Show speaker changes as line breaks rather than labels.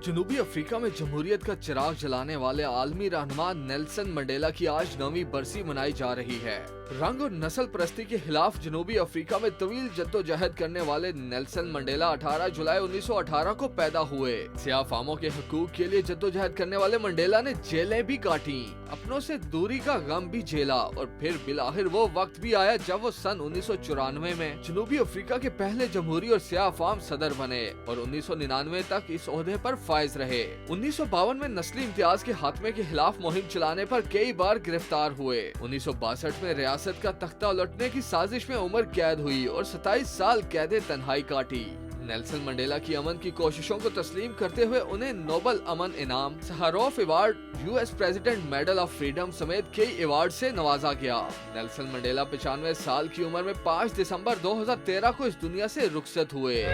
जनूबी अफ्रीका में जमहूरियत का चिराग जलाने वाले आलमी रहनुमा नेल्सन मंडेला की आज 9वीं बरसी मनाई जा रही है। रंग और नस्ल परस्ती के खिलाफ जनूबी अफ्रीका में तवील जद्दोजहद करने वाले नेल्सन मंडेला 18 जुलाई 1918 को पैदा हुए। सियाह फामों के हकूक के लिए जद्दोजहद करने वाले मंडेला ने जेलें भी काटी, अपनों से दूरी का गम भी झेला और फिर बिलाखिर वो वक्त भी आया जब वो सन 1994 में जनूबी अफ्रीका के पहले जमहूरी और सियाह फाम सदर बने और 1999 तक इस ओहदे पर फाइज रहे। 1952 में नस्ली इम्तियाज के खात्मे के खिलाफ मुहिम चलाने पर कई बार गिरफ्तार हुए। 1962 में रियासत का तख्ता उलटने की साजिश में उम्र कैद हुई और 27 साल कैदे तन्हाई काटी। नेल्सन मंडेला की अमन की कोशिशों को तस्लीम करते हुए उन्हें नोबल अमन इनाम, Sakharov award, US president medal of freedom समेत कई अवार्ड से नवाजा गया। नेल्सन मंडेला 95 साल की उम्र में 5 दिसंबर 2013 को इस दुनिया से रुखसत हुए।